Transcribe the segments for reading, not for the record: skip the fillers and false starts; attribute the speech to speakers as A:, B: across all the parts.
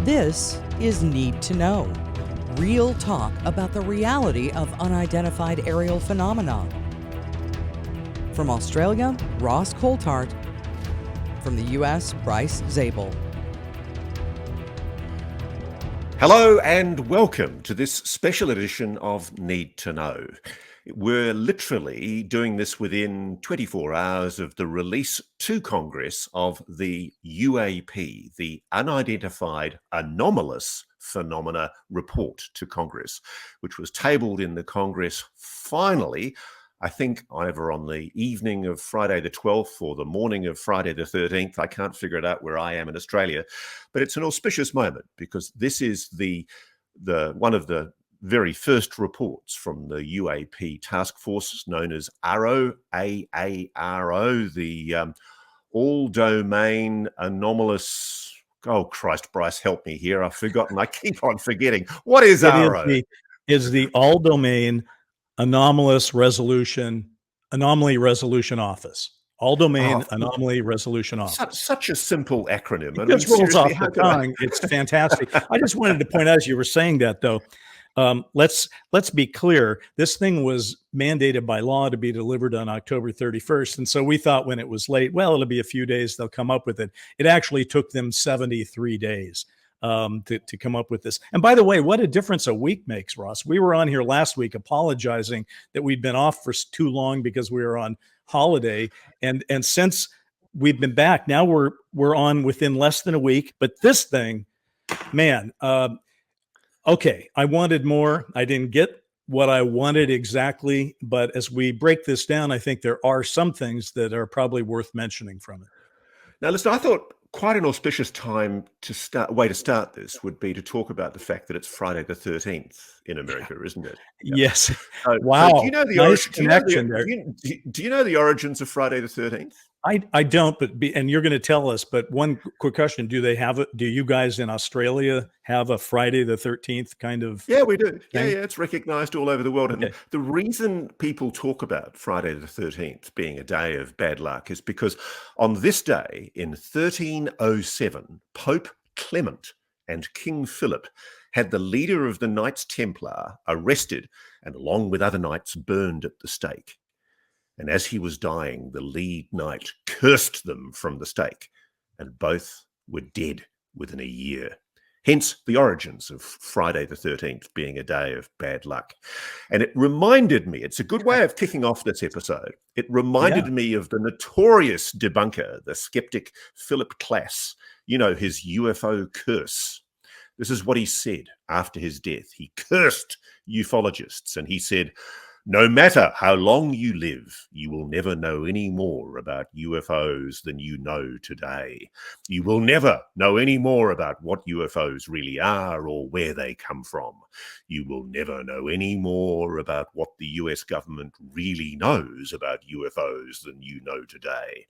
A: This is Need to Know. Real talk about the reality of unidentified aerial phenomena. From Australia, Ross Coulthart. From the US, Bryce Zabel.
B: Hello and welcome to this special edition of Need to Know. We're literally doing this within 24 hours of the release to Congress of the UAP, the Unidentified Anomalous Phenomena Report to Congress, which was tabled in the Congress finally, I think either on the evening of Friday the 12th or the morning of Friday the 13th. I can't figure it out where I am in Australia, but it's an auspicious moment because this is the one of the very first reports from the UAP task force known as AARO, AARO, the All Domain Anomalous. Oh, Christ, Bryce, help me here. I've forgotten. I keep on forgetting. What is AARO?
C: Is the All Domain Anomaly Resolution Office. All Domain Anomaly Resolution Office.
B: Such a simple acronym.
C: It just rolls off the tongue. It's fantastic. I just wanted to point out, as you were saying that, though, let's be clear. This thing was mandated by law to be delivered on October 31st. And so we thought when it was late, well, it'll be a few days, they'll come up with it. It actually took them 73 days to come up with this. And by the way, what a difference a week makes, Ross. We were on here last week apologizing that we'd been off for too long because we were on holiday. And since we've been back, now we're on within less than a week. But this thing, man, okay, I wanted more. I didn't get what I wanted exactly. But as we break this down, I think there are some things that are probably worth mentioning from it.
B: Now, listen, I thought quite an auspicious way to start this would be to talk about the fact that it's Friday the 13th in America, isn't it?
C: Yes.
B: Wow. So do you know the
C: nice connection there.
B: Do you know the origins of Friday the 13th?
C: I don't, and you're going to tell us, but one quick question. Do they have it? Do you guys in Australia have a Friday the 13th kind of?
B: Yeah, we do. Yeah, it's recognized all over the world.
C: Okay.
B: And the reason people talk about Friday the 13th being a day of bad luck is because on this day in 1307, Pope Clement and King Philip had the leader of the Knights Templar arrested and along with other knights burned at the stake. And as he was dying, the lead knight cursed them from the stake, and both were dead within a year. Hence the origins of Friday the 13th being a day of bad luck. And it reminded me, it's a good way of kicking off this episode. It reminded me of the notorious debunker, the skeptic Philip Klass, his UFO curse. This is what he said after his death. He cursed ufologists and he said, "No matter how long you live, you will never know any more about UFOs than you know today. You will never know any more about what UFOs really are or where they come from. You will never know any more about what the US government really knows about UFOs than you know today.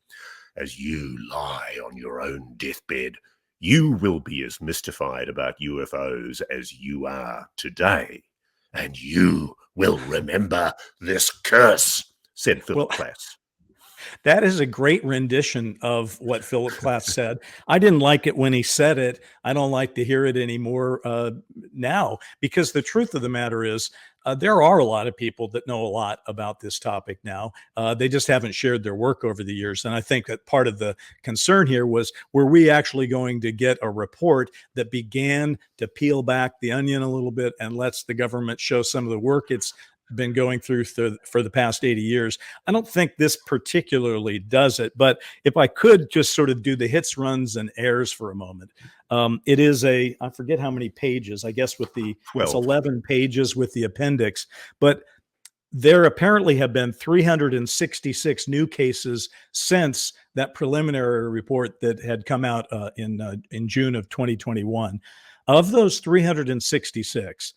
B: As you lie on your own deathbed, you will be as mystified about UFOs as you are today. And you will remember this curse," said Philip Klass.
C: That is a great rendition of what Philip Klass said. I didn't like it when he said it. I don't like to hear it anymore now, because the truth of the matter is there are a lot of people that know a lot about this topic now. They just haven't shared their work over the years. And I think that part of the concern here was, were we actually going to get a report that began to peel back the onion a little bit and lets the government show some of the work it's been going through for the past 80 years. I don't think this particularly does it, but if I could just sort of do the hits, runs, and airs for a moment. It is I forget how many pages, I guess it's 11 pages with the appendix, but there apparently have been 366 new cases since that preliminary report that had come out in June of 2021. Of those 366,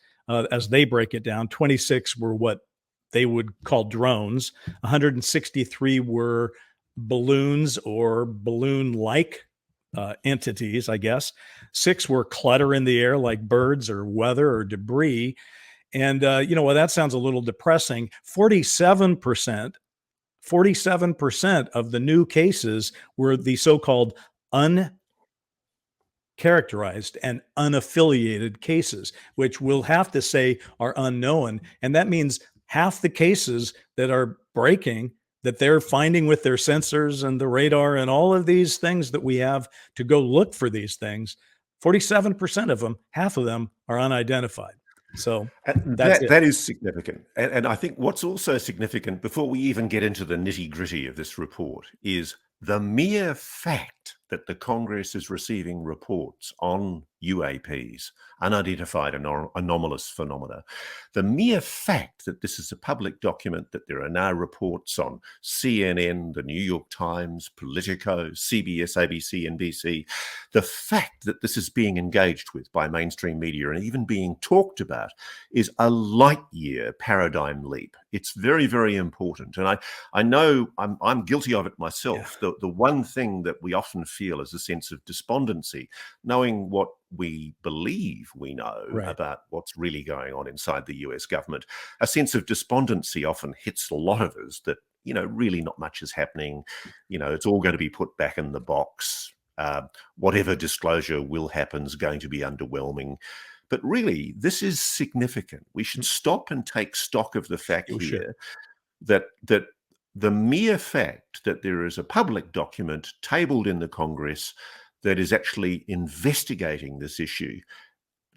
C: as they break it down, 26 were what they would call drones. 163 were balloons or balloon-like entities, I guess. 6 were clutter in the air like birds or weather or debris. And, well, that sounds a little depressing. 47% of the new cases were the so-called characterized and unaffiliated cases, which we'll have to say are unknown. And that means half the cases that are breaking, that they're finding with their sensors and the radar and all of these things that we have to go look for these things, 47% of them, half of them are unidentified. So
B: And
C: that's it.
B: that is significant. And I think what's also significant, before we even get into the nitty-gritty of this report, is the mere fact that the Congress is receiving reports on UAPs, unidentified anomalous phenomena. The mere fact that this is a public document, that there are now reports on CNN, the New York Times, Politico, CBS, ABC, NBC, the fact that this is being engaged with by mainstream media and even being talked about is a light year paradigm leap. It's very, very important. And I know I'm guilty of it myself.
C: Yeah.
B: The one thing that we often feel is a sense of despondency, knowing what we believe we know about what's really going on inside the US government. A sense of despondency often hits a lot of us that, really not much is happening. It's all going to be put back in the box. Whatever disclosure will happen is going to be underwhelming. But really, this is significant. We should stop and take stock of the fact here that the mere fact that there is a public document tabled in the Congress that is actually investigating this issue,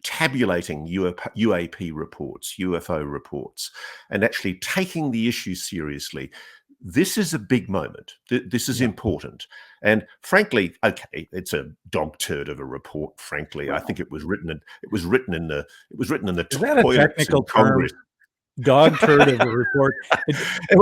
B: tabulating UAP reports, UFO reports, and actually taking the issue seriously. This is a big moment. This is important. And frankly, okay, it's a dog turd of a report. Frankly, I think it was written in the
C: Is that a
B: toilets
C: technical
B: in Congress.
C: term? Dog turd of a report.
B: It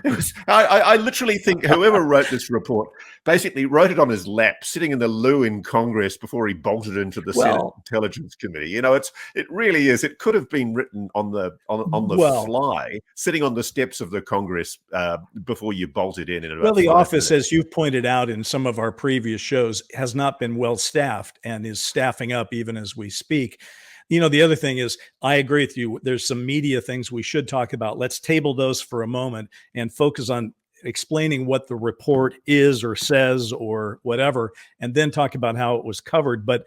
B: was. I literally think whoever wrote this report basically wrote it on his lap, sitting in the loo in Congress before he bolted into the Senate Intelligence Committee. It really is. It could have been written on the fly, sitting on the steps of the Congress before you bolted in.
C: Well, the office, as you've pointed out in some of our previous shows, has not been well staffed and is staffing up even as we speak. The other thing is, I agree with you. There's some media things we should talk about. Let's table those for a moment and focus on explaining what the report is or says or whatever, and then talk about how it was covered. But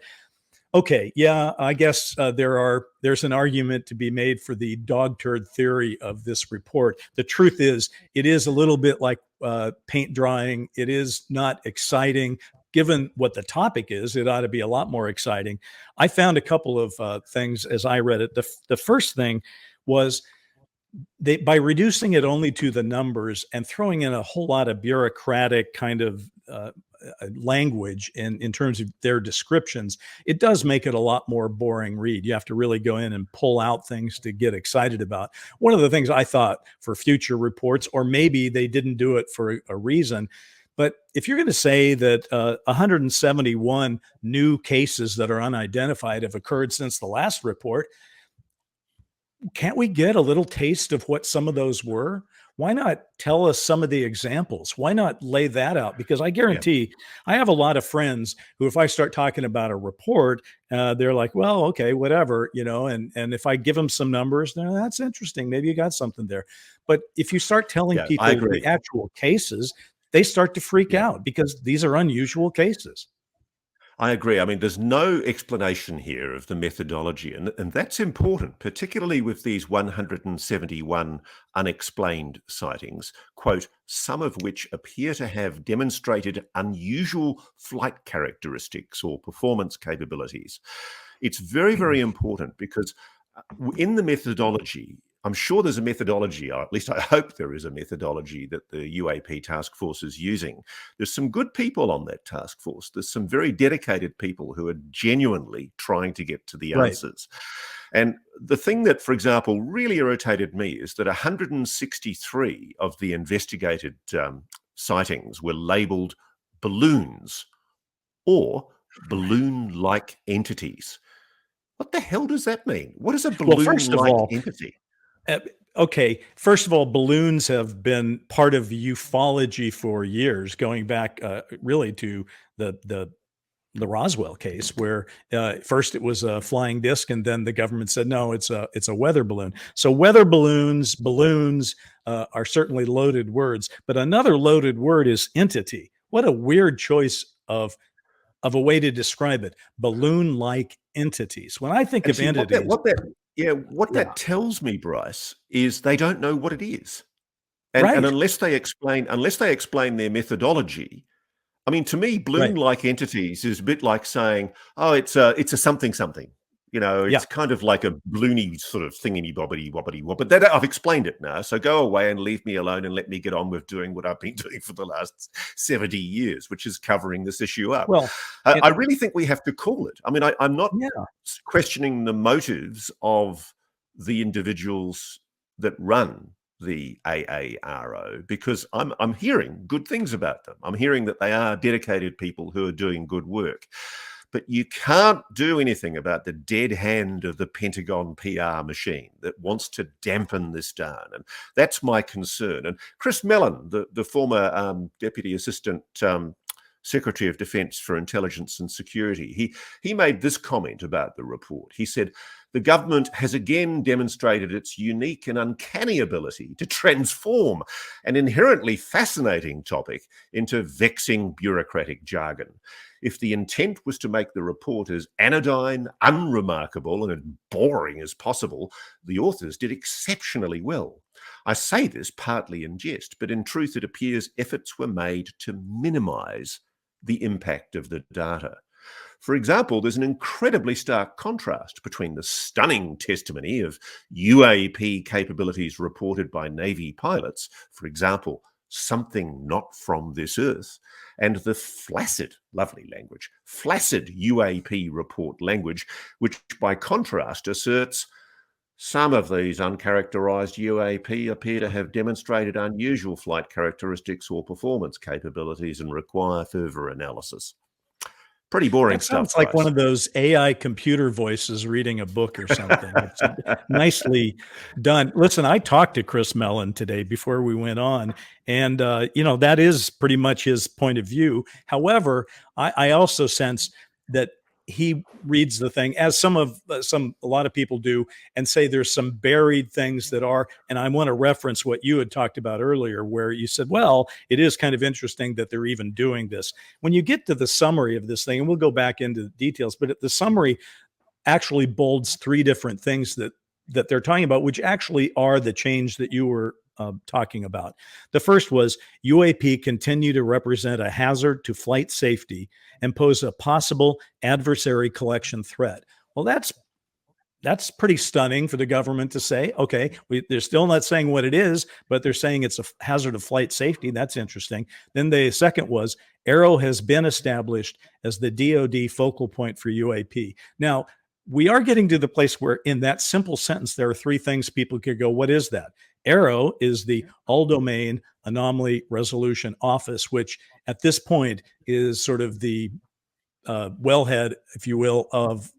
C: okay, yeah, I guess there's an argument to be made for the dog turd theory of this report. The truth is, it is a little bit like paint drying. It is not exciting. Given what the topic is, it ought to be a lot more exciting. I found a couple of things as I read it. The first thing was by reducing it only to the numbers and throwing in a whole lot of bureaucratic kind of language in terms of their descriptions, it does make it a lot more boring read. You have to really go in and pull out things to get excited about. One of the things I thought for future reports, or maybe they didn't do it for a reason, but if you're going to say that 171 new cases that are unidentified have occurred since the last report, can't we get a little taste of what some of those were? Why not tell us some of the examples? Why not lay that out? Because I guarantee I have a lot of friends who, if I start talking about a report, they're like, well, okay, whatever, and if I give them some numbers, that's interesting. Maybe you got something there. But if you start telling people the actual cases, they start to freak out because these are unusual cases.
B: I agree. I mean, there's no explanation here of the methodology, and that's important, particularly with these 171 unexplained sightings, quote, some of which appear to have demonstrated unusual flight characteristics or performance capabilities. It's very, very important because in the methodology, I'm sure there's a methodology, or at least I hope there is a methodology that the UAP task force is using. There's some good people on that task force. There's some very dedicated people who are genuinely trying to get to the answers. And the thing that, for example, really irritated me is that 163 of the investigated sightings were labeled balloons or balloon-like entities. What the hell does that mean? What is a balloon-like entity?
C: Okay, first of all, balloons have been part of ufology for years, going back really to the Roswell case, where first it was a flying disc, and then the government said no, it's a weather balloon. So weather balloons are certainly loaded words, but another loaded word is entity. What a weird choice of of a way to describe it: balloon-like entities. When I think
B: And
C: of
B: see,
C: entities,
B: what
C: yeah,
B: that tells me, Bryce, is they don't know what it is. And
C: right,
B: unless they explain their methodology, I mean, to me,
C: right,
B: balloon-like entities is a bit like saying, "Oh, it's a something something." You know,
C: yeah.
B: it's kind of like a balloony sort of thingy bobbity wobbity wob. But that I've explained it now, so go away and leave me alone and let me get on with doing what I've been doing for the last 70 years, which is covering this issue up.
C: Well,
B: I
C: it,
B: really think we have to call it. I mean, I'm not
C: yeah,
B: questioning the motives of the individuals that run the AARO, because I'm hearing good things about them. I'm hearing that they are dedicated people who are doing good work. But you can't do anything about the dead hand of the Pentagon PR machine that wants to dampen this down. And that's my concern. And Chris Mellon, the former Deputy Assistant Secretary of Defense for Intelligence and Security, he made this comment about the report. He said, "The government has again demonstrated its unique and uncanny ability to transform an inherently fascinating topic into vexing bureaucratic jargon. If the intent was to make the report as anodyne, unremarkable, and boring as possible, the authors did exceptionally well. I say this partly in jest, but in truth it appears efforts were made to minimise the impact of the data. For example, there's an incredibly stark contrast between the stunning testimony of UAP capabilities reported by Navy pilots, for example, something not from this earth, and the flaccid, lovely language, flaccid UAP report language, which by contrast asserts some of these uncharacterized UAP appear to have demonstrated unusual flight characteristics or performance capabilities and require further analysis." Pretty boring
C: that
B: stuff,
C: sounds like one
B: Bryce.
C: of those AI computer voices reading a book or something. It's nicely done. Listen, I talked to Chris Mellon today before we went on, and that is pretty much his point of view. However, I also sense that he reads the thing as a lot of people do, and say there's some buried things that are. And I want to reference what you had talked about earlier, where you said, well, it is kind of interesting that they're even doing this. When you get to the summary of this thing, and we'll go back into the details, but the summary actually bolds three different things that they're talking about, which actually are the change that you were talking about. The first was UAP continue to represent a hazard to flight safety and pose a possible adversary collection threat. Well, that's pretty stunning for the government to say. Okay, they're still not saying what it is, but they're saying it's a hazard of flight safety. That's interesting. Then the second was Arrow has been established as the DoD focal point for UAP. Now, we are getting to the place where in that simple sentence, there are three things people could go, what is that? Arrow is the all-domain anomaly resolution office, which at this point is sort of the wellhead, if you will, of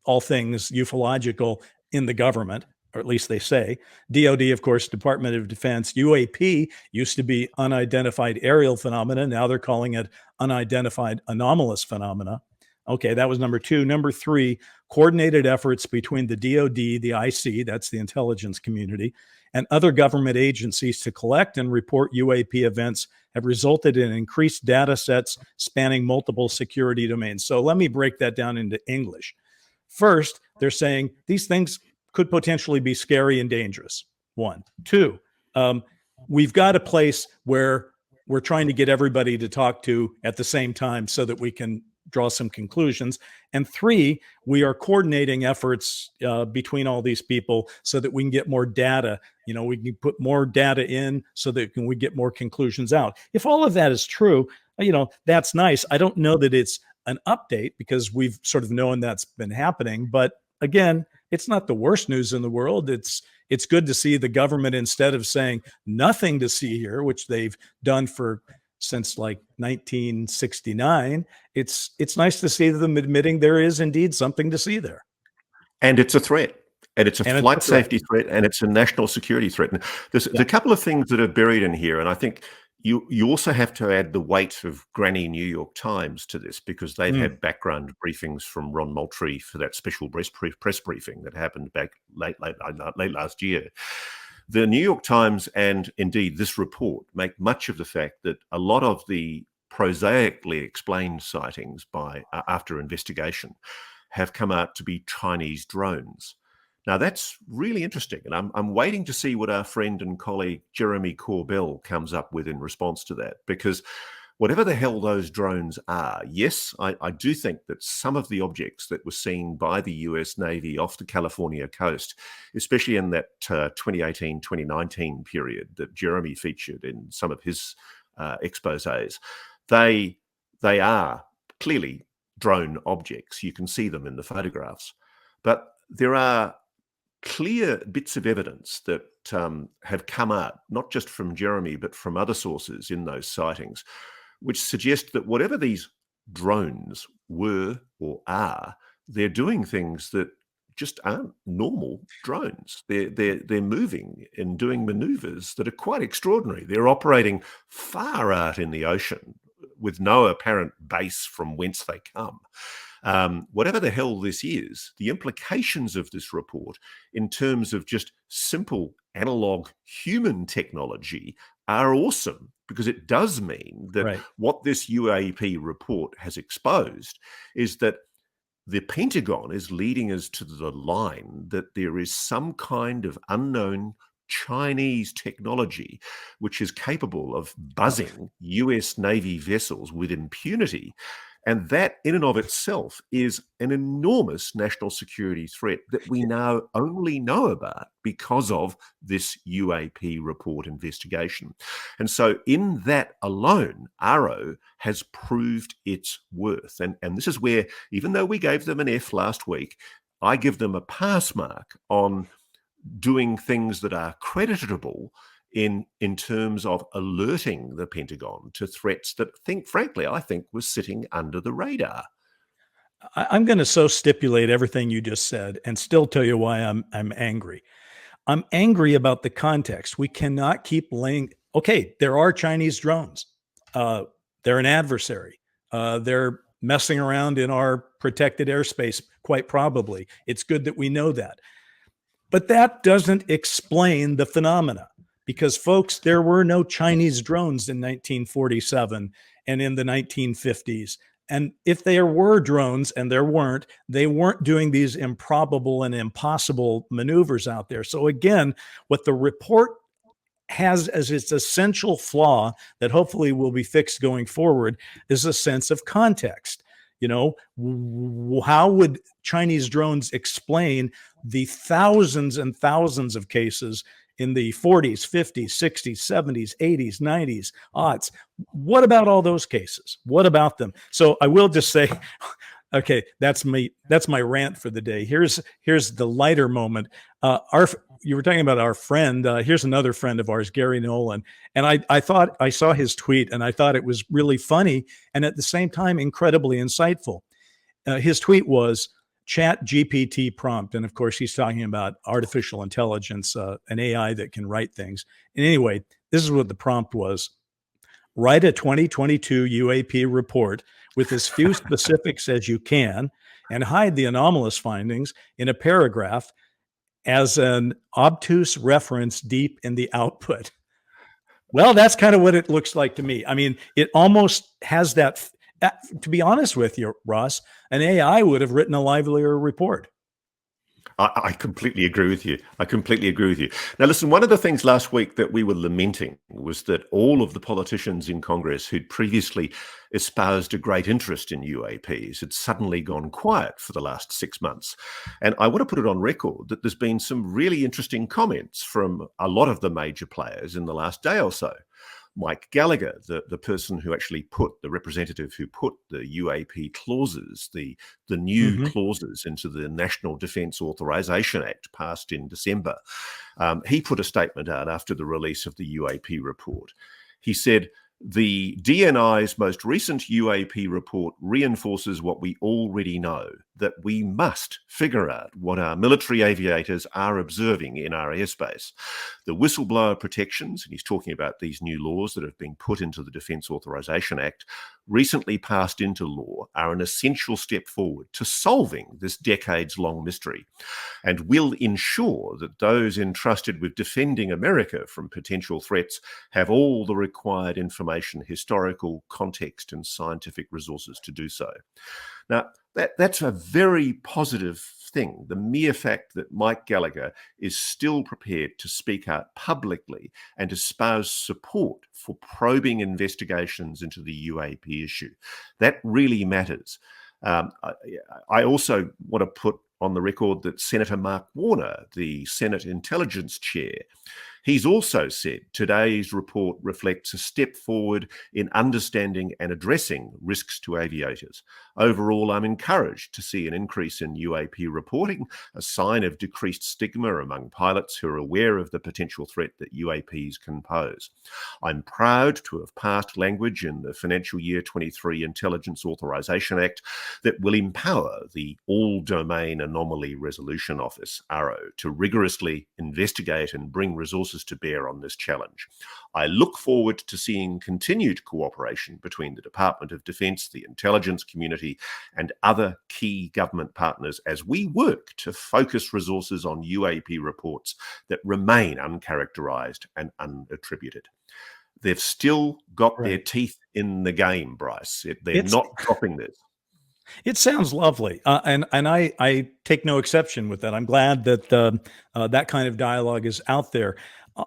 C: all things ufological in the government, or at least they say. DoD, of course, Department of Defense. UAP used to be unidentified aerial phenomena. Now they're calling it unidentified anomalous phenomena. Okay, that was number two. Number three, coordinated efforts between the DoD, the IC, that's the intelligence community, and other government agencies to collect and report UAP events have resulted in increased data sets spanning multiple security domains. So let me break that down into English. First, they're saying these things could potentially be scary and dangerous. One. Two, we've got a place where we're trying to get everybody to talk to at the same time so that we can draw some conclusions. And three, we are coordinating efforts between all these people so that we can get more data. We can put more data in so that we get more conclusions out. If all of that is true, that's nice. I don't know that it's an update because we've sort of known that's been happening. But again, it's not the worst news in the world. It's good to see the government, instead of saying nothing to see here, which they've done since like 1969, it's nice to see them admitting there is indeed something to see there.
B: And it's a threat. And it's a
C: And it's
B: flight
C: a threat.
B: safety threat, and it's a national security threat. And there's a couple of things that are buried in here, and I think you also have to add the weight of Granny New York Times to this, because they've had background briefings from Ron Moultrie for that special press briefing that happened back late last year. The New York Times and indeed this report make much of the fact that a lot of the prosaically explained sightings after investigation have come out to be Chinese drones. Now, that's really interesting, and I'm waiting to see what our friend and colleague Jeremy Corbell comes up with in response to that, because whatever the hell those drones are, yes, I do think that some of the objects that were seen by the US Navy off the California coast, especially in that 2018-2019 period that Jeremy featured in some of his exposés, they are clearly drone objects. You can see them in the photographs. But there are clear bits of evidence that have come out, not just from Jeremy, but from other sources in those sightings, which suggest that whatever these drones were or are, they're doing things that just aren't normal drones. They're moving and doing maneuvers that are quite extraordinary. They're operating far out in the ocean with no apparent base from whence they come. Whatever the hell this is, the implications of this report in terms of just simple analog human technology are awesome, because it does mean that what this UAP report has exposed is that the Pentagon is leading us to the line that there is some kind of unknown Chinese technology which is capable of buzzing US Navy vessels with impunity. And that in and of itself is an enormous national security threat that we now only know about because of this UAP report investigation. And so in that alone, ARROW has proved its worth. And this is where, even though we gave them an F last week, I give them a pass mark on doing things that are creditable in terms of alerting the Pentagon to threats that, I think was sitting under the radar.
C: I'm going to so stipulate everything you just said and still tell you why I'm angry. I'm angry about the context. We cannot keep laying, okay, there are Chinese drones. They're an adversary. They're messing around in our protected airspace, quite probably. It's good that we know that. But that doesn't explain the phenomena. Because, folks, there were no Chinese drones in 1947 and in the 1950s. And if there were drones, and there weren't, they weren't doing these improbable and impossible maneuvers out there. So again, what the report has as its essential flaw that hopefully will be fixed going forward is a sense of context. You know, how would Chinese drones explain the thousands and thousands of cases in the 40s, 50s, 60s, 70s, 80s, 90s, aughts? What about all those cases? What about them? So I will just say, okay, that's my rant for the day. Here's the lighter moment. You were talking about our friend. Here's another friend of ours, Gary Nolan. And I thought I saw his tweet and I thought it was really funny and at the same time incredibly insightful. His tweet was Chat GPT prompt. And of course, he's talking about artificial intelligence, an AI that can write things. And anyway, this is what the prompt was. Write a 2022 UAP report with as few specifics as you can and hide the anomalous findings in a paragraph as an obtuse reference deep in the output. Well, that's kind of what it looks like to me. I mean, it almost has that. To be honest with you, Ross, an AI would have written a livelier report.
B: I completely agree with you. Now, listen, one of the things last week that we were lamenting was that all of the politicians in Congress who'd previously espoused a great interest in UAPs had suddenly gone quiet for the last 6 months. And I want to put it on record that there's been some really interesting comments from a lot of the major players in the last day or so. Mike Gallagher, the person who actually put, the representative who put the UAP clauses, the new clauses into the National Defence Authorization Act passed in December, he put a statement out after the release of the UAP report. He said, the DNI's most recent UAP report reinforces what we already know, that we must figure out what our military aviators are observing in our airspace. The whistleblower protections, and he's talking about these new laws that have been put into the Defence Authorization Act, recently passed into law, are an essential step forward to solving this decades-long mystery and will ensure that those entrusted with defending America from potential threats have all the required information information, historical context, and scientific resources to do so. Now, that's a very positive thing. The mere fact that Mike Gallagher is still prepared to speak out publicly and espouse support for probing investigations into the UAP issue, that really matters. I also want to put on the record that Senator Mark Warner, the Senate Intelligence Chair, he's also said today's report reflects a step forward in understanding and addressing risks to aviators. Overall, I'm encouraged to see an increase in UAP reporting, a sign of decreased stigma among pilots who are aware of the potential threat that UAPs can pose. I'm proud to have passed language in the Financial Year 23 Intelligence Authorization Act that will empower the All-Domain Anomaly Resolution Office, ARO, to rigorously investigate and bring resources to bear on this challenge. I look forward to seeing continued cooperation between the Department of Defence, the intelligence community, and other key government partners as we work to focus resources on UAP reports that remain uncharacterised and unattributed. They've still got their teeth in the game, Bryce. They're not dropping this.
C: It sounds lovely, and I take no exception with that. I'm glad that that kind of dialogue is out there.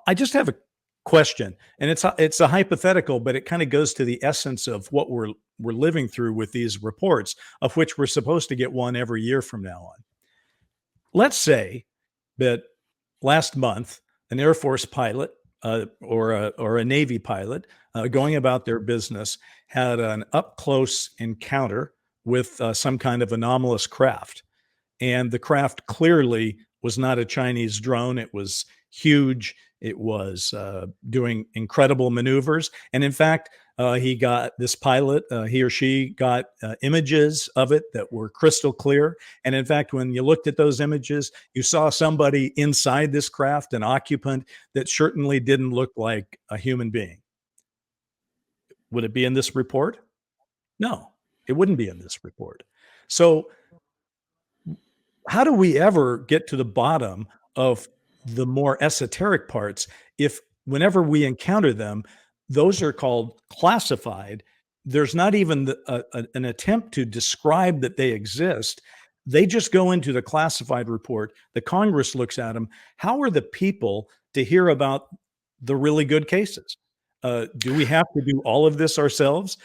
C: I just have a question, and it's a hypothetical, but it kind of goes to the essence of what we're living through with these reports, of which we're supposed to get one every year from now on. Let's say that last month an Air Force pilot or a Navy pilot going about their business had an up-close encounter with some kind of anomalous craft. And the craft clearly was not a Chinese drone. It was huge. It was doing incredible maneuvers. And in fact, this pilot, he or she got images of it that were crystal clear. And in fact, when you looked at those images, you saw somebody inside this craft, an occupant that certainly didn't look like a human being. Would it be in this report? No, it wouldn't be in this report. So how do we ever get to the bottom of the more esoteric parts if whenever we encounter them, those are called classified? There's not even an attempt to describe that they exist. They just go into the classified report. The Congress looks at them. How are the people to hear about the really good cases? Do we have to do all of this ourselves?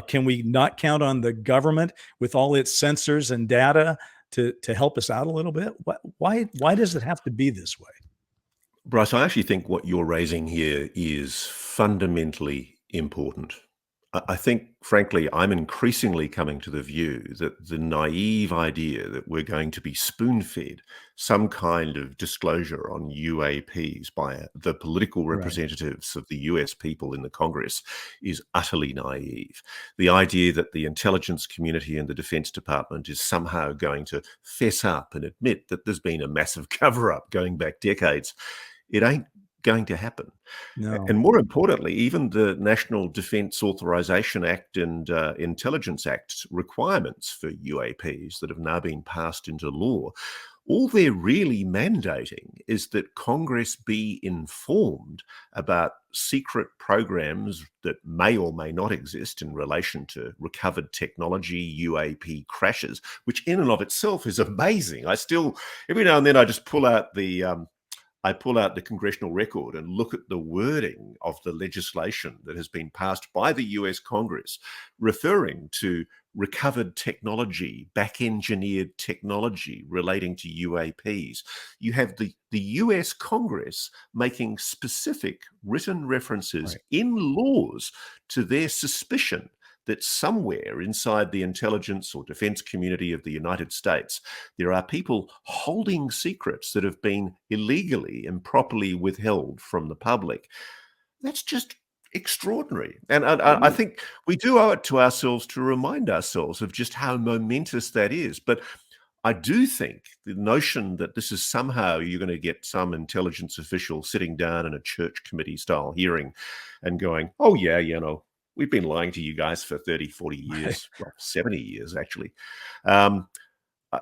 C: Can we not count on the government with all its sensors and data to help us out a little bit? Why does it have to be this way?
B: Bryce, I actually think what you're raising here is fundamentally important. I think, frankly, I'm increasingly coming to the view that the naive idea that we're going to be spoon-fed some kind of disclosure on UAPs by the political representatives of the US people in the Congress is utterly naive. The idea that the intelligence community and the Defense Department is somehow going to fess up and admit that there's been a massive cover-up going back decades, it ain't going to happen.
C: No.
B: And more importantly, even the National Defense Authorization Act and Intelligence Act requirements for UAPs that have now been passed into law, all they're really mandating is that Congress be informed about secret programs that may or may not exist in relation to recovered technology, UAP crashes, which in and of itself is amazing. Every now and then I just pull out the congressional record and look at the wording of the legislation that has been passed by the US Congress referring to recovered technology, back-engineered technology relating to UAPs. You have the US Congress making specific written references in laws to their suspicion that somewhere inside the intelligence or defense community of the United States, there are people holding secrets that have been illegally, improperly withheld from the public. That's just extraordinary. And I think we do owe it to ourselves to remind ourselves of just how momentous that is. But I do think the notion that this is somehow you're going to get some intelligence official sitting down in a church committee style hearing and going, oh yeah, we've been lying to you guys for 30, 40 years, well, 70 years, actually. I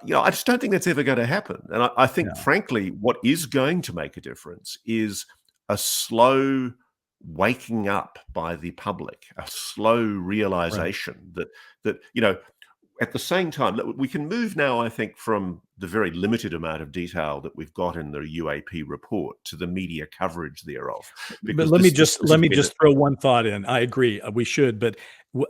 B: just don't think that's ever going to happen. And I think, frankly, what is going to make a difference is a slow waking up by the public, a slow
C: Right.
B: realization that at the same time, we can move now, I think, from the very limited amount of detail that we've got in the UAP report to the media coverage thereof,
C: But
B: because
C: let me
B: this
C: just
B: has been
C: throw one thought in. I agree, we should, but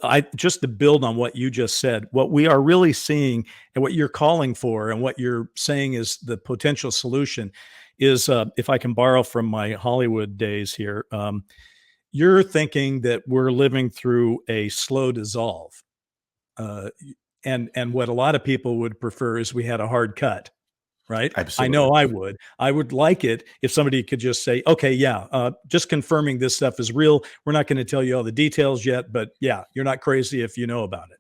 C: I just to build on what you just said, what we are really seeing and what you're calling for and what you're saying is the potential solution is, if I can borrow from my Hollywood days here, you're thinking that we're living through a slow dissolve. Uh, and what a lot of people would prefer is we had a hard cut, right? I
B: absolutely.
C: know I would. I would like it if somebody could just say, okay, yeah, just confirming this stuff is real. We're not going to tell you all the details yet, but yeah, you're not crazy if you know about it.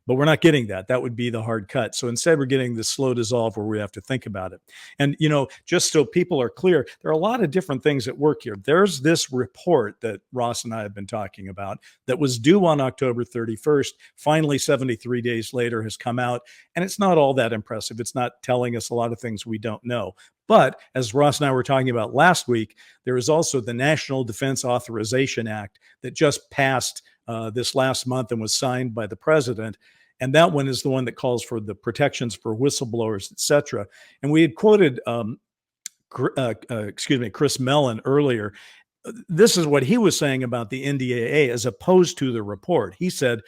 C: But we're not getting that. That would be the hard cut. So instead, we're getting the slow dissolve where we have to think about it. And, just so people are clear, there are a lot of different things at work here. There's this report that Ross and I have been talking about that was due on October 31st. Finally, 73 days later has come out. And it's not all that impressive. It's not telling us a lot of things we don't know. But as Ross and I were talking about last week, there is also the National Defense Authorization Act that just passed this last month and was signed by the president. And that one is the one that calls for the protections for whistleblowers, et cetera. And we had quoted, Chris Mellon earlier. This is what he was saying about the NDAA as opposed to the report. He said,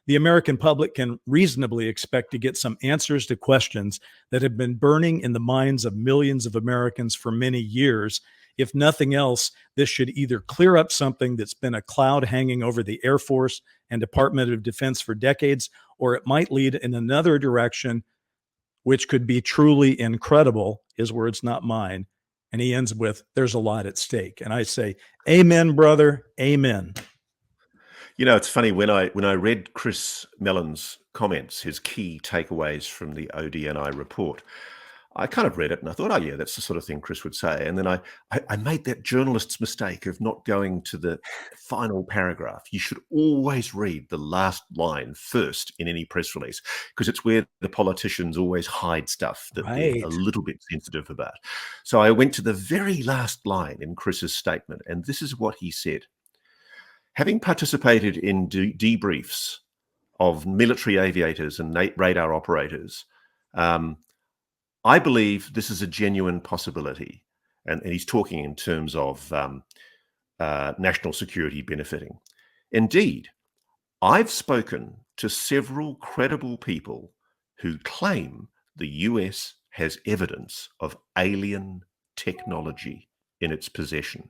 C: the American public can reasonably expect to get some answers to questions that have been burning in the minds of millions of Americans for many years. If nothing else, this should either clear up something that's been a cloud hanging over the Air Force and Department of Defense for decades, or it might lead in another direction, which could be truly incredible. His words, not mine. And he ends with, there's a lot at stake. And I say, amen, brother, amen.
B: It's funny, when I read Chris Mellon's comments, his key takeaways from the ODNI report, I kind of read it and I thought, oh yeah, that's the sort of thing Chris would say. And then I made that journalist's mistake of not going to the final paragraph. You should always read the last line first in any press release, because it's where the politicians always hide stuff that they're a
C: Right.
B: little bit sensitive about. So I went to the very last line in Chris's statement, and this is what he said. Having participated in debriefs of military aviators and radar operators, I believe this is a genuine possibility. And he's talking in terms of national security benefiting. Indeed, I've spoken to several credible people who claim the US has evidence of alien technology in its possession.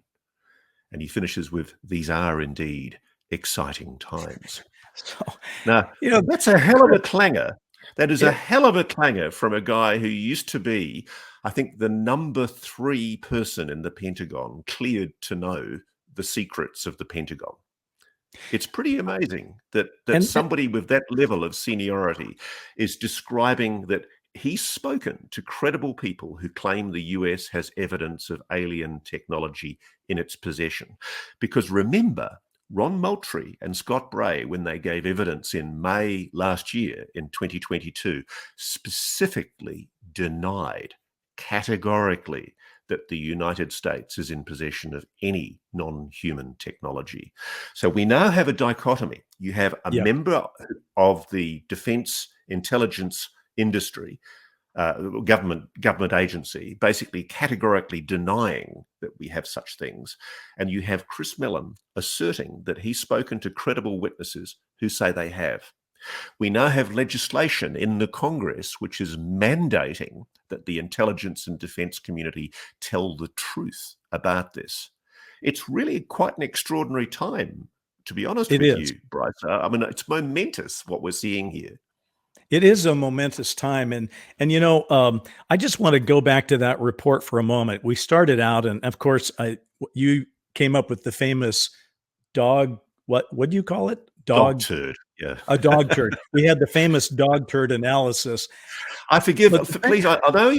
B: And he finishes with, these are indeed exciting times.
C: So,
B: Now,
C: you know,
B: that's a hell of a clanger. That is a
C: it,
B: hell of a clanger from a guy who used to be, I think, the number 3 person in the Pentagon cleared to know the secrets of the Pentagon. It's pretty amazing that
C: and
B: somebody with that level of seniority is describing that he's spoken to credible people who claim the US has evidence of alien technology in its possession. Because remember, Ron Moultrie and Scott Bray, when they gave evidence in May last year, in 2022, specifically denied categorically that the United States is in possession of any non-human technology. So we now have a dichotomy. You have a
C: yeah,
B: member of the defense intelligence industry, government agency, basically categorically denying that we have such things. And you have Chris Mellon asserting that he's spoken to credible witnesses who say they have. We now have legislation in the Congress which is mandating that the intelligence and defense community tell the truth about this. It's really quite an extraordinary time, to be honest
C: it
B: with
C: is.
B: you, Bryce. I mean, it's momentous what we're seeing here.
C: It is a momentous time, and I just want to go back to that report for a moment. We started out, and of course, you came up with the famous dog. What do you call it?
B: Dog
C: Dog.
B: turd. Yeah.
C: A dog turd. We had the famous dog turd analysis.
B: I forgive,
C: But the thing,
B: please. I know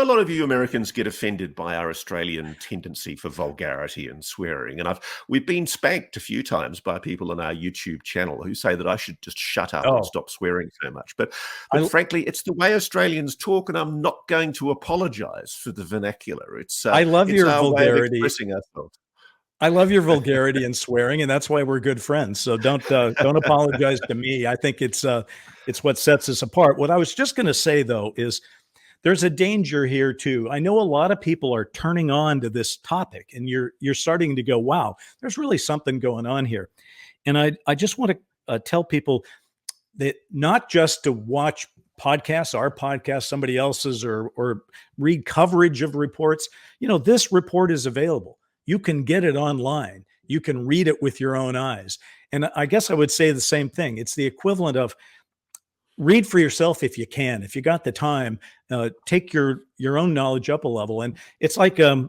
B: a lot of you Americans get offended by our Australian tendency for vulgarity and swearing, and we've been spanked a few times by people on our YouTube channel who say that I should just shut up and
C: oh,
B: stop swearing so much. But
C: I
B: frankly, it's the way Australians talk, and I'm not going to apologise for the vernacular.
C: I love
B: It's
C: your
B: our way of
C: vulgarity.
B: expressing ourselves.
C: I love your vulgarity and swearing, and that's why we're good friends. So don't apologize to me. I think it's what sets us apart. What I was just going to say though is there's a danger here too. I know a lot of people are turning on to this topic, and you're starting to go, wow, there's really something going on here. And I just want to tell people that not just to watch podcasts, our podcast, somebody else's, or read coverage of reports. This report is available. You can get it online. You can read it with your own eyes. And I guess I would say the same thing. It's the equivalent of read for yourself if you can. If you got the time, take your own knowledge up a level. And it's like, a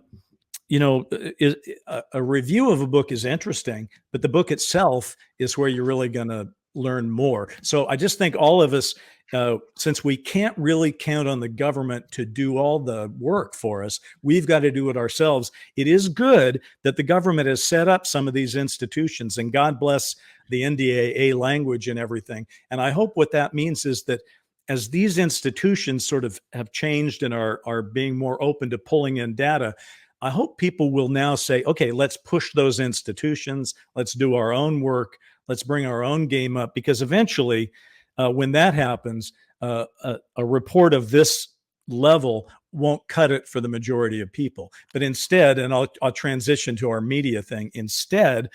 C: review of a book is interesting, but the book itself is where you're really going to learn more. So I just think all of us, since we can't really count on the government to do all the work for us, we've got to do it ourselves. It is good that the government has set up some of these institutions, and God bless the NDAA language and everything. And I hope what that means is that as these institutions sort of have changed and are being more open to pulling in data, I hope people will now say, okay, let's push those institutions. Let's do our own work. Let's bring our own game up, because eventually, when that happens, a report of this level won't cut it for the majority of people. But instead, and I'll transition to our media thing, instead,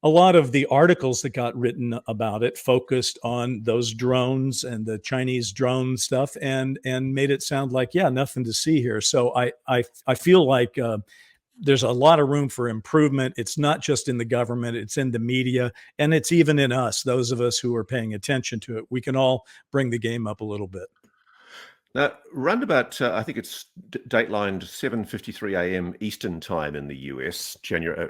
C: a lot of the articles that got written about it focused on those drones and the Chinese drone stuff, and made it sound like, yeah, nothing to see here. So I feel like there's a lot of room for improvement. It's not just in the government, it's in the media, and it's even in us, those of us who are paying attention to it. We can all bring the game up a little bit.
B: Now, round about, I think it's datelined 7:53 a.m. Eastern time in the US,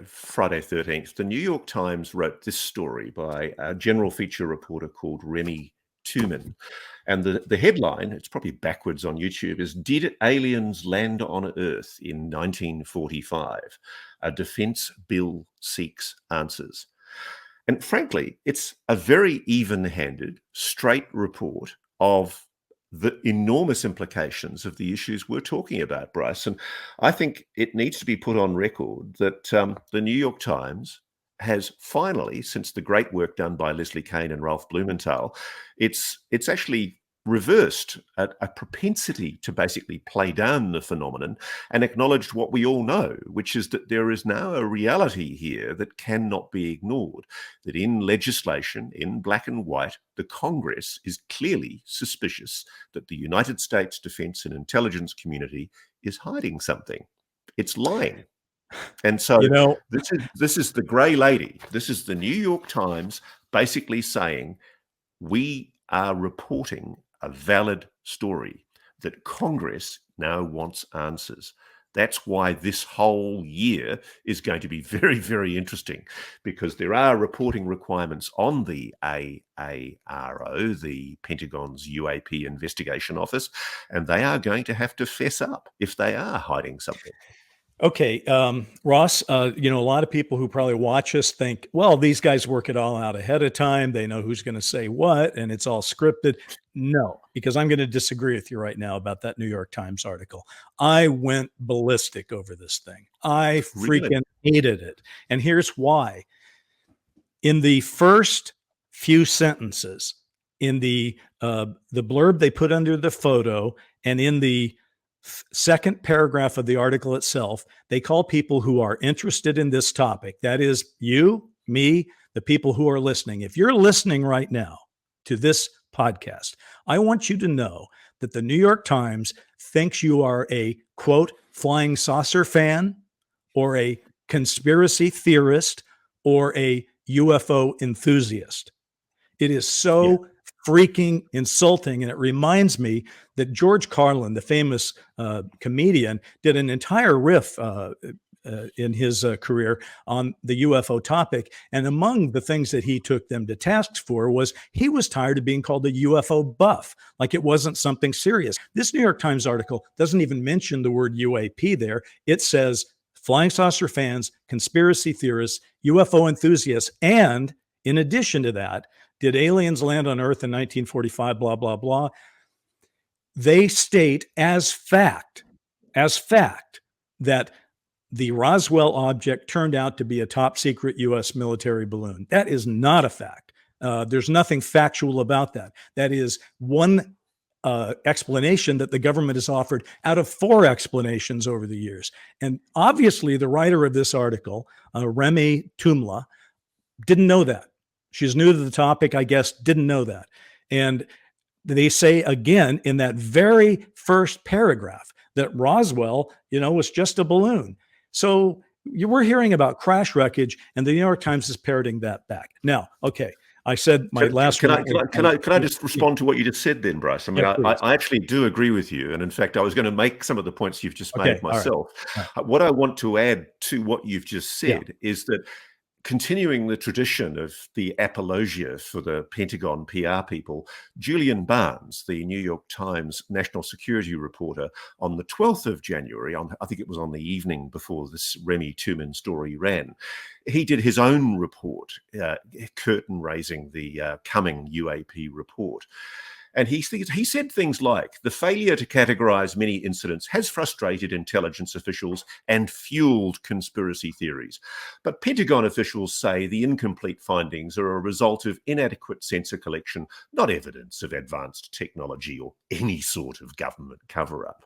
B: Friday 13th, the New York Times wrote this story by a general feature reporter called Remy Tuman. And the headline, it's probably backwards on YouTube, is "Did Aliens Land on Earth in 1945? A Defense Bill Seeks Answers." And frankly, it's a very even-handed, straight report of the enormous implications of the issues we're talking about, Bryce. And I think it needs to be put on record that the New York Times has finally, since the great work done by Leslie Kean and Ralph Blumenthal, it's actually reversed a propensity to basically play down the phenomenon and acknowledged what we all know, which is that there is now a reality here that cannot be ignored, that in legislation, in black and white, the Congress is clearly suspicious that the United States defense and intelligence community is hiding something. It's lying. And so this is the grey lady. This is the New York Times basically saying, we are reporting a valid story that Congress now wants answers. That's why this whole year is going to be very, very interesting, because there are reporting requirements on the AARO, the Pentagon's UAP investigation office, and they are going to have to fess up if they are hiding something.
C: Okay, Ross, a lot of people who probably watch us think, well, these guys work it all out ahead of time. They know who's going to say what, and it's all scripted. No, because I'm going to disagree with you right now about that New York Times article. I went ballistic over this thing. I freaking hated it. And here's why. In the first few sentences, in the blurb they put under the photo, and in the second paragraph of the article itself, they call people who are interested in this topic, that is you, me, the people who are listening. If you're listening right now to this podcast, I want you to know that the New York Times thinks you are a, quote, flying saucer fan, or a conspiracy theorist, or a UFO enthusiast. It is so freaking insulting. And it reminds me that George Carlin, the famous comedian, did an entire riff in his career on the UFO topic. And among the things that he took them to task for was he was tired of being called a UFO buff, like it wasn't something serious. This New York Times article doesn't even mention the word UAP there. It says flying saucer fans, conspiracy theorists, UFO enthusiasts, and in addition to that, did aliens land on Earth in 1945, blah, blah, blah. They state as fact that the Roswell object turned out to be a top secret U.S. military balloon. That is not a fact. There's nothing factual about that. That is one explanation that the government has offered out of 4 explanations over the years. And obviously, the writer of this article, Remy Tumla, didn't know that. She's new to the topic, I guess, didn't know that. And they say again in that very first paragraph that Roswell, was just a balloon. So we're hearing about crash wreckage, and the New York Times is parroting that back. Now, okay, I said my last.
B: Can I just respond to what you just said then, Bryce? I mean, I actually do agree with you, and in fact, I was going to make some of the points you've just made myself. Right. What I want to add to what you've just said is that, continuing the tradition of the apologia for the Pentagon PR people, Julian Barnes, the New York Times national security reporter, on the 12th of January, I think it was on the evening before this Remy Tumla story ran, he did his own report, curtain raising the coming UAP report. And he said things like, the failure to categorize many incidents has frustrated intelligence officials and fueled conspiracy theories. But Pentagon officials say the incomplete findings are a result of inadequate sensor collection, not evidence of advanced technology or any sort of government cover-up.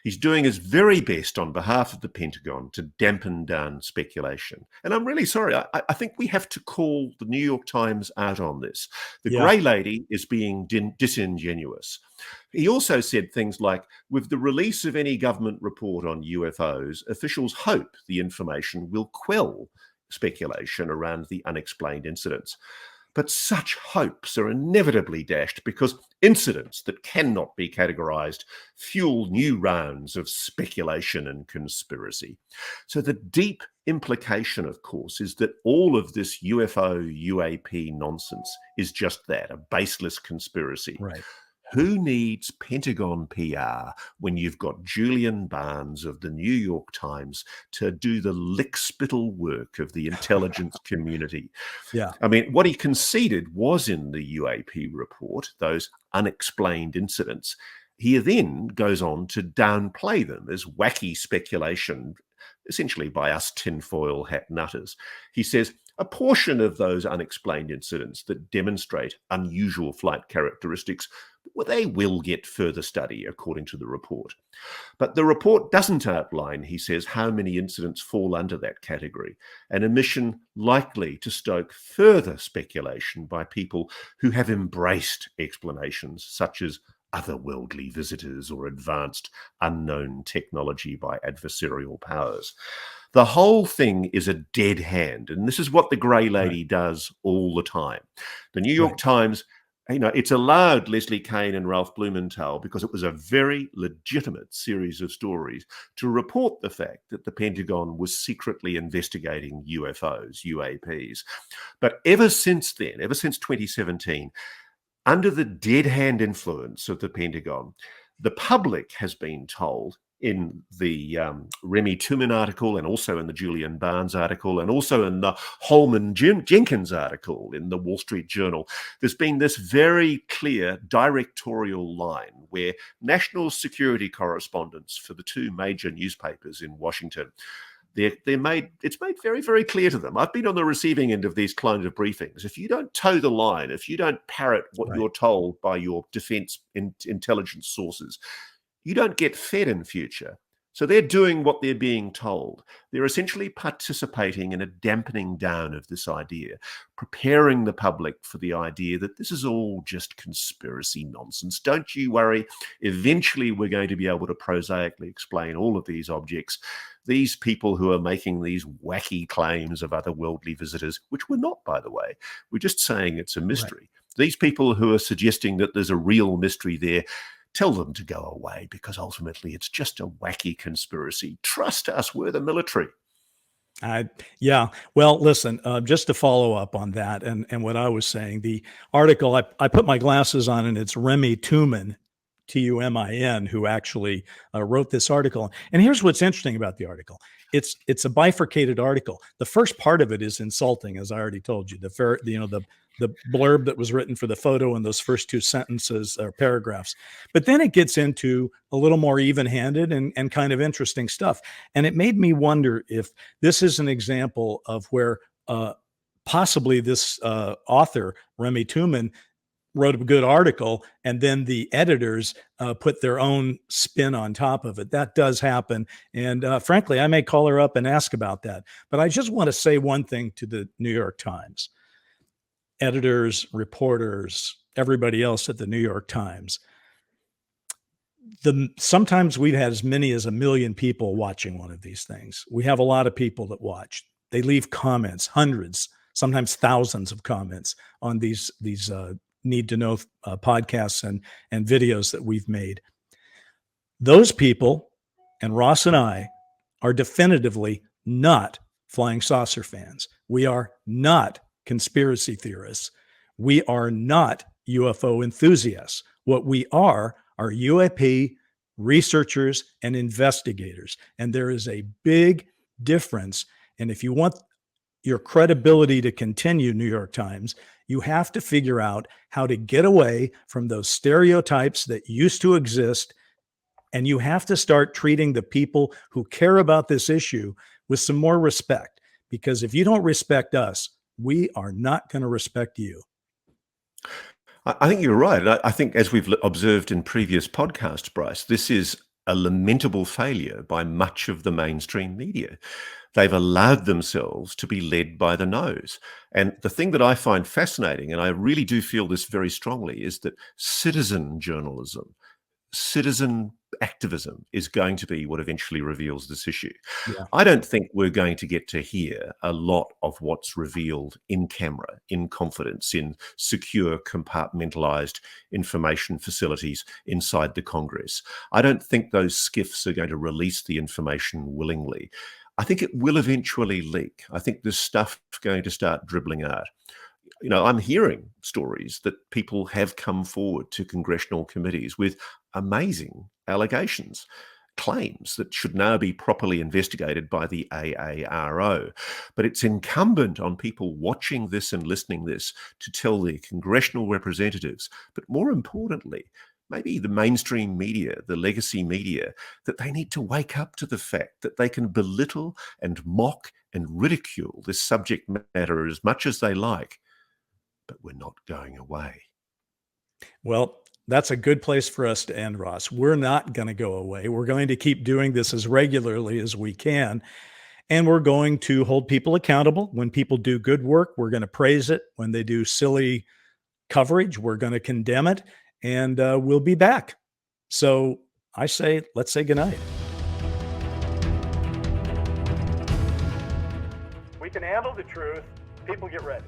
B: He's doing his very best on behalf of the Pentagon to dampen down speculation. And I'm really sorry. I think we have to call the New York Times out on this. The grey lady is being disingenuous. He also said things like, with the release of any government report on UFOs, officials hope the information will quell speculation around the unexplained incidents. But such hopes are inevitably dashed because incidents that cannot be categorized fuel new rounds of speculation and conspiracy. So the deep implication, of course, is that all of this UFO, UAP nonsense is just that, a baseless conspiracy.
C: Right.
B: Who needs Pentagon PR when you've got Julian Barnes of the New York Times to do the lickspittle work of the intelligence community?
C: Yeah.
B: I mean, what he conceded was in the UAP report, those unexplained incidents. He then goes on to downplay them as wacky speculation, essentially by us tinfoil hat nutters. He says, a portion of those unexplained incidents that demonstrate unusual flight characteristics, well, they will get further study, according to the report. But the report doesn't outline, he says, how many incidents fall under that category, an omission likely to stoke further speculation by people who have embraced explanations such as otherworldly visitors or advanced unknown technology by adversarial powers. The whole thing is a dead hand, and this is what the grey lady does all the time. The New York Times, it's allowed Leslie Kean and Ralph Blumenthal, because it was a very legitimate series of stories, to report the fact that the Pentagon was secretly investigating UFOs, UAPs. But ever since then, ever since 2017, under the dead hand influence of the Pentagon, the public has been told, in the Remy Tumla article, and also in the Julian Barnes article, and also in the Holman Jenkins article in the Wall Street Journal, there's been this very clear directorial line where national security correspondents for the 2 major newspapers in Washington, it's made very, very clear to them. I've been on the receiving end of these kind of briefings. If you don't toe the line, if you don't parrot what you're told by your defense intelligence sources, you don't get fed in future. So they're doing what they're being told. They're essentially participating in a dampening down of this idea, preparing the public for the idea that this is all just conspiracy nonsense. Don't you worry. Eventually, we're going to be able to prosaically explain all of these objects. These people who are making these wacky claims of otherworldly visitors, which we're not, by the way, we're just saying it's a mystery. Right. These people who are suggesting that there's a real mystery there, tell them to go away, because ultimately it's just a wacky conspiracy. Trust us, we're the military.
C: Yeah. Well, listen, just to follow up on that and what I was saying, the article, I put my glasses on, and it's Remy Tumla, Tumin, who actually wrote this article. And here's what's interesting about the article. it's a bifurcated article. The first part of it is insulting, as I already told you. The blurb that was written for the photo and those first two sentences or paragraphs. But then it gets into a little more even-handed and kind of interesting stuff. And it made me wonder if this is an example of where possibly this author, Remy Tuman, wrote a good article, and then the editors put their own spin on top of it. That does happen. And frankly, I may call her up and ask about that. But I just want to say one thing to the New York Times. Editors, reporters, everybody else at the New York Times. Sometimes we've had as many as 1 million people watching one of these things. We have a lot of people that watch. They leave comments, hundreds, sometimes thousands of comments on these need to know podcasts and videos that we've made. Those people, and Ross and I, are definitively not flying saucer fans. We are not conspiracy theorists. We are not UFO enthusiasts. What we are UAP researchers and investigators. And there is a big difference. And if you want your credibility to continue, New York Times, you have to figure out how to get away from those stereotypes that used to exist. And you have to start treating the people who care about this issue with some more respect. Because if you don't respect us, we are not going to respect you.
B: I think you're right. I think, as we've observed in previous podcasts, Bryce, this is a lamentable failure by much of the mainstream media. They've allowed themselves to be led by the nose. And the thing that I find fascinating, and I really do feel this very strongly, is that citizen journalism, citizen activism is going to be what eventually reveals this issue.
C: Yeah.
B: I don't think we're going to get to hear a lot of what's revealed in camera, in confidence, in secure, compartmentalized information facilities inside the Congress. I don't think those skiffs are going to release the information willingly. I think it will eventually leak. I think this stuff's going to start dribbling out. You know, I'm hearing stories that people have come forward to congressional committees with amazing allegations, claims that should now be properly investigated by the AARO. But it's incumbent on people watching this and listening this to tell their congressional representatives, but more importantly, maybe the mainstream media, the legacy media, that they need to wake up to the fact that they can belittle and mock and ridicule this subject matter as much as they like, but we're not going away.
C: Well, that's a good place for us to end, Ross. We're not going to go away. We're going to keep doing this as regularly as we can. And we're going to hold people accountable. When people do good work, we're going to praise it. When they do silly coverage, we're going to condemn it. And we'll be back. So I say, let's say goodnight. We can handle the truth. People get ready.